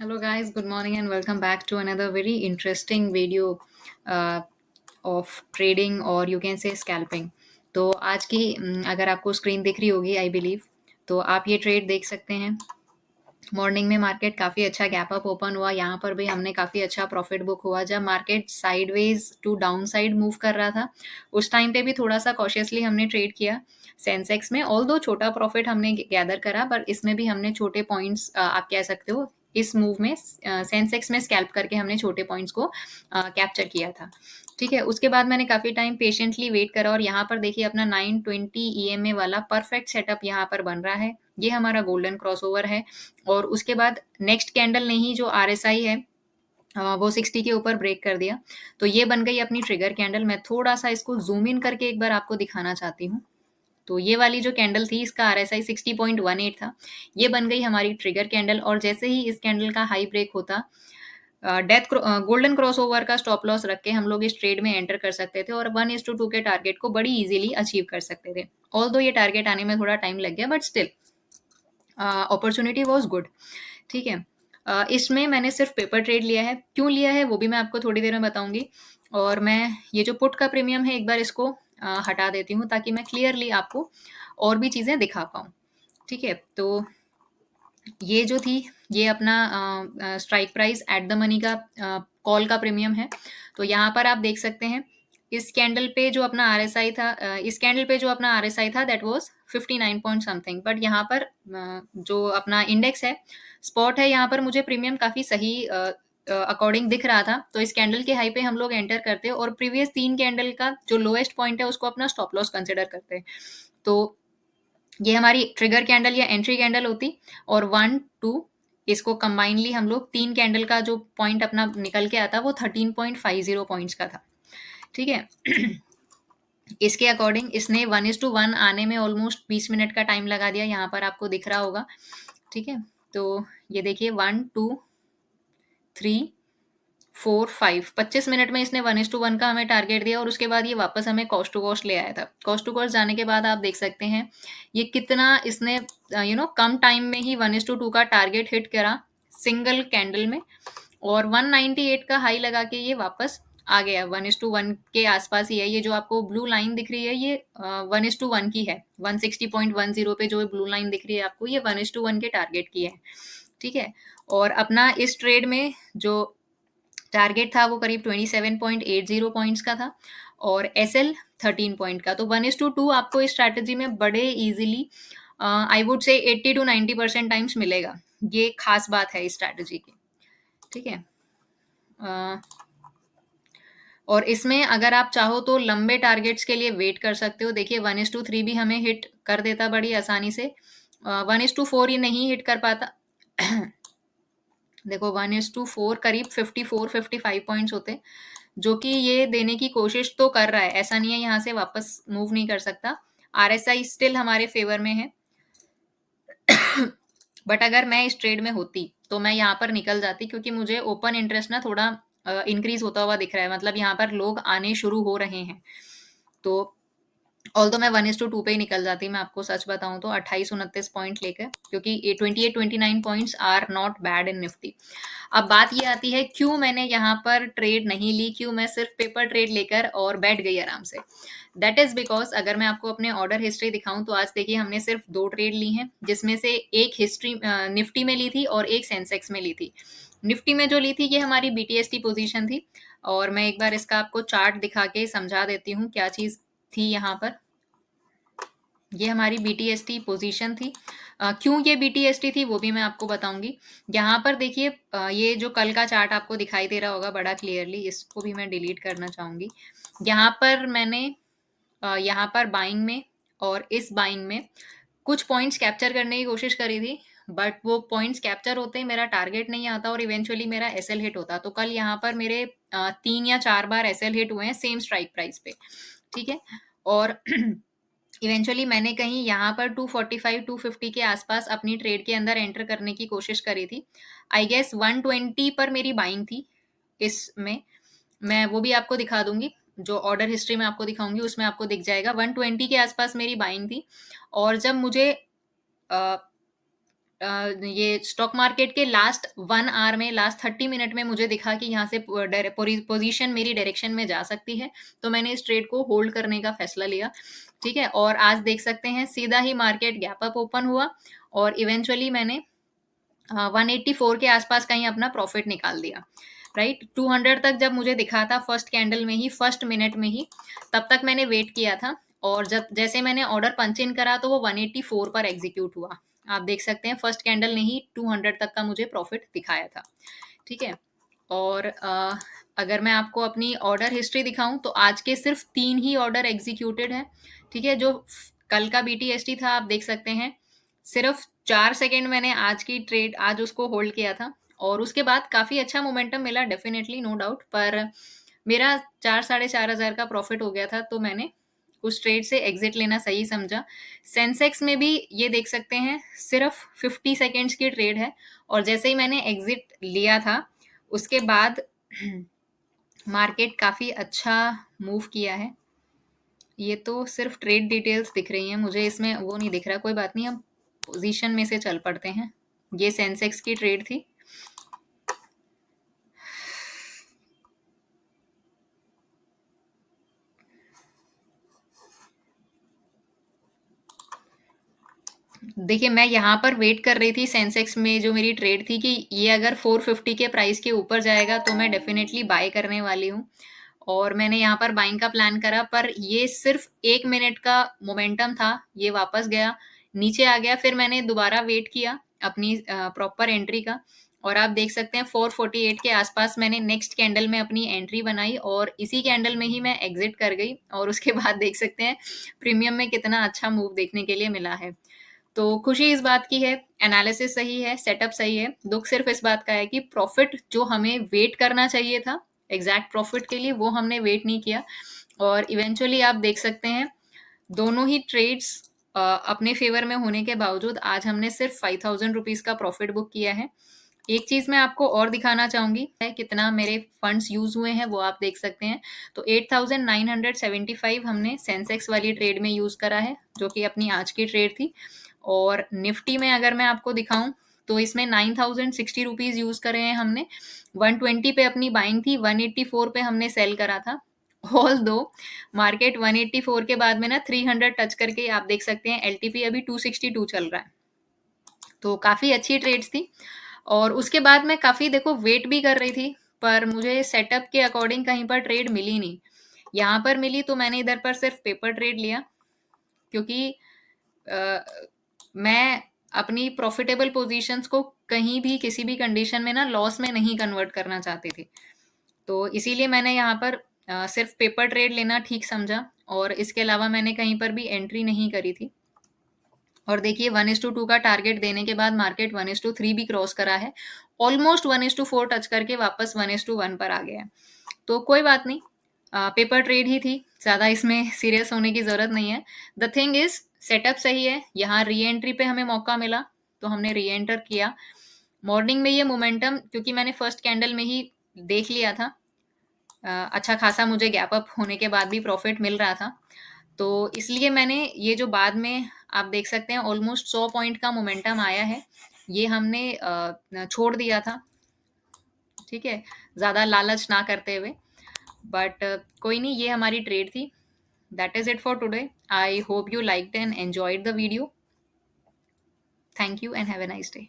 Hello, guys. Good morning, and welcome back to another very interesting video uh, of trading or you can say scalping. तो आज की अगर आपको screen दिख रही होगी आई बिलीव, तो आप ये ट्रेड देख सकते हैं। मॉर्निंग में मार्केट काफ़ी अच्छा गैप अप ओपन हुआ, यहाँ पर भी हमने काफ़ी अच्छा प्रॉफिट बुक हुआ। जब market sideways to down side move कर रहा था, उस टाइम पे भी थोड़ा सा कॉशियसली हमने ट्रेड किया सेंसेक्स में। ऑल दो छोटा प्रॉफिट हमने गैदर करा, पर इसमें भी हमने छोटे पॉइंट्स आप कह सकते हो, इस मूव में सेंसेक्स में स्कैल्प करके हमने छोटे पॉइंट्स को कैप्चर किया था। ठीक है, उसके बाद मैंने काफ़ी टाइम पेशेंटली वेट करा और यहाँ पर देखिए अपना 920 ईएमए वाला परफेक्ट सेटअप यहाँ पर बन रहा है। ये हमारा गोल्डन क्रॉसओवर है और उसके बाद नेक्स्ट कैंडल ने ही जो आरएसआई है वो 60 के ऊपर ब्रेक कर दिया। तो ये बन गई अपनी ट्रिगर कैंडल। मैं थोड़ा सा इसको जूम इन करके एक बार आपको दिखाना चाहती हूँ। तो ये वाली जो कैंडल थी, इसका आरएसआई 60.18 था। ये बन गई हमारी ट्रिगर कैंडल और जैसे ही इस कैंडल का हाई ब्रेक होता, गोल्डन क्रॉस ओवर का स्टॉप लॉस रख के हम लोग इस ट्रेड में एंटर कर सकते थे और 1:2 के टारगेट को बड़ी इजीली अचीव कर सकते थे। ऑल्दो ये टारगेट आने में थोड़ा टाइम लग गया, but still opportunity was good. ठीक है, इसमें मैंने सिर्फ पेपर ट्रेड लिया है। क्यों लिया है वो भी मैं आपको थोड़ी देर में बताऊंगी। और मैं ये जो पुट का प्रीमियम है, एक बार इसको हटा देती हूँ ताकि मैं क्लियरली आपको और भी चीज़ें दिखा पाऊँ। ठीक है, तो ये जो थी, ये अपना strike price at the money का कॉल का प्रीमियम है। तो यहाँ पर आप देख सकते हैं, इस कैंडल पे जो अपना आरएसआई था, इस कैंडल पे जो अपना आरएसआई था that was 59 point something. But यहाँ पर जो अपना इंडेक्स है, स्पॉट है, यहाँ पर मुझे प्रीमियम काफ़ी सही अकॉर्डिंग दिख रहा था। तो इस कैंडल के हाई पे हम लोग एंटर करते और प्रीवियस 3 कैंडल का जो लोएस्ट पॉइंट है उसको अपना स्टॉप लॉस कंसिडर करते। तो ये हमारी ट्रिगर कैंडल या एंट्री कैंडल होती और 1 2 इसको कंबाइनली हम लोग 3 कैंडल का जो पॉइंट अपना निकल के आता वो 13.50 पॉइंट्स का था। ठीक है, इसके अकॉर्डिंग इसने 1:1 आने में ऑलमोस्ट 20 मिनट का टाइम लगा दिया, यहाँ पर आपको दिख रहा होगा। ठीक है, तो ये देखिए 1 2 3 4 5 25 मिनट में इसने 1:1 का हमें टारगेट दिया और उसके बाद ये वापस हमें कॉस्ट टू कॉस्ट ले आया था। कॉस्ट टू कॉस्ट जाने के बाद आप देख सकते हैं ये कितना इसने कम टाइम में ही 1:2 का टारगेट हिट करा सिंगल कैंडल में और 198 का हाई लगा के ये वापस आ गया। 1:1 के आसपास ही है। ये जो आपको ब्लू लाइन दिख रही है, ये 1:1 की है। 160.10 पे जो ब्लू लाइन दिख रही है आपको, ये 1:1 के टारगेट की है। ठीक है, और अपना इस ट्रेड में जो टारगेट था वो करीब 27.80 पॉइंट्स का था और एस एल 13 पॉइंट का। तो 1:2 आपको इस स्ट्रैटेजी में बड़े easily I would say 80 to 90% times मिलेगा। ये खास बात है इस स्ट्रैटेजी की। ठीक है, अ, और इसमें अगर आप चाहो तो लंबे टारगेट्स के लिए वेट कर सकते हो। देखिए 1:3 भी हमें हिट कर देता बड़ी आसानी से। 1:4 ही नहीं हिट कर पाता। देखो 1:4 करीब 54-55 पॉइंट्स होते, जो कि ये देने की कोशिश तो कर रहा है। ऐसा नहीं है यहाँ से वापस मूव नहीं कर सकता। आरएसआई स्टिल हमारे फेवर में है। बट अगर मैं इस ट्रेड में होती तो मैं यहाँ पर निकल जाती, क्योंकि मुझे ओपन इंटरेस्ट ना थोड़ा इंक्रीज होता हुआ दिख रहा है। मतलब यहाँ पर लोग आने शुरू हो रहे हैं। तो ऑल्दो मैं 1:2 पे ही निकल जाती, मैं आपको सच बताऊं तो 28-29 पॉइंट लेकर, क्योंकि 28-29 points are not bad in Nifty. अब बात ये आती है क्यों मैंने यहाँ पर ट्रेड नहीं ली, क्यों मैं सिर्फ पेपर ट्रेड लेकर और बैठ गई आराम से। दैट इज बिकॉज अगर मैं आपको अपने ऑर्डर हिस्ट्री दिखाऊं तो आज देखिए हमने सिर्फ 2 ट्रेड ली हैं, जिसमें से एक हिस्ट्री निफ्टी में ली थी और एक सेंसेक्स में ली थी। निफ्टी में जो ली थी ये हमारी बीटीएसटी पोजीशन थी और मैं एक बार इसका आपको चार्ट दिखा के समझा देती हूँ क्या चीज थी यहाँ पर। ये हमारी बीटीएसटी पोजीशन थी। क्यों ये बीटीएसटी थी वो भी मैं आपको बताऊंगी। यहाँ पर देखिए ये जो कल का चार्ट आपको दिखाई दे रहा होगा बड़ा क्लियरली, इसको भी मैं डिलीट करना चाहूंगी। यहाँ पर मैंने यहाँ पर बाइंग में और इस बाइंग में कुछ पॉइंट्स कैप्चर करने की कोशिश करी थी, बट वो पॉइंट्स कैप्चर होते ही मेरा टारगेट नहीं आता और इवेंचुअली मेरा एसएल हिट होता। तो कल यहाँ पर मेरे 3 या 4 बार एसएल हिट हुए हैं सेम स्ट्राइक प्राइस पे। ठीक है, और इवेंचुअली मैंने कहीं यहाँ पर 245-250 के आसपास अपनी ट्रेड के अंदर एंटर करने की कोशिश करी थी। आई गेस 120 पर मेरी बाइंग थी इसमें। मैं वो भी आपको दिखा दूंगी, जो ऑर्डर हिस्ट्री में आपको दिखाऊंगी उसमें आपको दिख जाएगा। 120 के आसपास मेरी बाइंग थी और जब मुझे ये स्टॉक मार्केट के लास्ट 1 आवर में, लास्ट 30 मिनट में मुझे दिखा कि यहाँ से पोजीशन मेरी डायरेक्शन में जा सकती है, तो मैंने इस ट्रेड को होल्ड करने का फैसला लिया। ठीक है, और आज देख सकते हैं सीधा ही मार्केट गैप अप ओपन हुआ और इवेंचुअली मैंने 184 के आसपास कहीं अपना प्रॉफिट निकाल दिया। राइट, 200 तक जब मुझे दिखा था फर्स्ट कैंडल में ही, फर्स्ट मिनट में ही, तब तक मैंने वेट किया था और जब जैसे मैंने ऑर्डर पंच इन करा तो वो 184 पर एग्जीक्यूट हुआ। आप देख सकते हैं फर्स्ट कैंडल ने ही 200 तक का मुझे प्रॉफिट दिखाया था। ठीक है, और अगर मैं आपको अपनी ऑर्डर हिस्ट्री दिखाऊं तो आज के सिर्फ 3 ही ऑर्डर एग्जीक्यूटेड है। ठीक है, जो कल का बीटीएसटी था आप देख सकते हैं, सिर्फ 4 सेकंड मैंने आज की ट्रेड, आज उसको होल्ड किया था और उसके बाद काफ़ी अच्छा मोमेंटम मिला, डेफिनेटली नो डाउट, पर मेरा 4 साढ़े 4 हज़ार का प्रॉफिट हो गया था, तो मैंने उस ट्रेड से एग्जिट लेना सही समझा। सेंसेक्स में भी ये देख सकते हैं सिर्फ 50 सेकेंड्स की ट्रेड है और जैसे ही मैंने एग्जिट लिया था उसके बाद मार्केट काफ़ी अच्छा मूव किया है। ये तो सिर्फ ट्रेड डिटेल्स दिख रही हैं मुझे, इसमें वो नहीं दिख रहा, कोई बात नहीं, हम पोजीशन में से चल पड़ते हैं। ये सेंसेक्स की ट्रेड थी। देखिए, मैं यहाँ पर वेट कर रही थी सेंसेक्स में, जो मेरी ट्रेड थी कि ये अगर 450 के प्राइस के ऊपर जाएगा तो मैं डेफिनेटली बाय करने वाली हूँ और मैंने यहाँ पर बाइंग का प्लान करा, पर ये सिर्फ 1 मिनट का मोमेंटम था, ये वापस गया, नीचे आ गया, फिर मैंने दोबारा वेट किया अपनी प्रॉपर एंट्री का और आप देख सकते हैं 448 के आसपास मैंने नेक्स्ट कैंडल में अपनी एंट्री बनाई और इसी कैंडल में ही मैं एग्जिट कर गई और उसके बाद देख सकते हैं प्रीमियम में कितना अच्छा मूव देखने के लिए मिला है। तो खुशी इस बात की है, एनालिसिस सही है, सेटअप सही है, दुख सिर्फ इस बात का है कि प्रॉफिट जो हमें वेट करना चाहिए था एग्जैक्ट प्रॉफिट के लिए, वो हमने वेट नहीं किया और इवेंचुअली आप देख सकते हैं दोनों ही ट्रेड्स अपने फेवर में होने के बावजूद आज हमने सिर्फ 5000 रुपीज़ का प्रॉफिट बुक किया है। एक चीज़ मैं आपको और दिखाना चाहूँगी है कितना मेरे फंड्स यूज़ हुए हैं, वो आप देख सकते हैं। तो 8975 हमने सेंसेक्स वाली ट्रेड में यूज़ करा है, जो कि अपनी आज की ट्रेड थी और निफ्टी में अगर मैं आपको दिखाऊं तो इसमें 9060 रुपीज़ यूज़ करे हैं हमने। 120 पे अपनी बाइंग थी, 184 पे हमने सेल करा था। ऑल दो मार्केट 184 के बाद में ना 300 टच करके आप देख सकते हैं एलटीपी अभी 262 चल रहा है, तो काफ़ी अच्छी ट्रेड्स थी। और उसके बाद मैं काफ़ी देखो वेट भी कर रही थी, पर मुझे सेटअप के अकॉर्डिंग कहीं पर ट्रेड मिली नहीं। यहाँ पर मिली तो मैंने इधर पर सिर्फ पेपर ट्रेड लिया, क्योंकि अ, मैं अपनी प्रॉफिटेबल पोजीशंस को कहीं भी किसी भी कंडीशन में ना लॉस में नहीं कन्वर्ट करना चाहती थी, तो इसीलिए मैंने यहाँ पर सिर्फ पेपर ट्रेड लेना ठीक समझा और इसके अलावा मैंने कहीं पर भी एंट्री नहीं करी थी। और देखिए 1:2 का टारगेट देने के बाद मार्केट 1:3 भी क्रॉस करा है, ऑलमोस्ट 1:4 टच करके वापस 1:1 पर आ गया है, तो कोई बात नहीं, पेपर ट्रेड ही थी, ज़्यादा इसमें सीरियस होने की ज़रूरत नहीं है। द थिंग इज सेटअप सही है, यहाँ री एंट्री पे हमें मौका मिला तो हमने री एंटर किया। मॉर्निंग में ये मोमेंटम क्योंकि मैंने फर्स्ट कैंडल में ही देख लिया था, अच्छा खासा मुझे गैप अप होने के बाद भी प्रॉफिट मिल रहा था, तो इसलिए मैंने ये जो बाद में आप देख सकते हैं ऑलमोस्ट 100 पॉइंट का मोमेंटम आया है, ये हमने छोड़ दिया था। ठीक है, ज़्यादा लालच ना करते हुए, बट कोई नहीं, ये हमारी ट्रेड थी। That is it for today. I hope you liked and enjoyed the video. Thank you and have a nice day.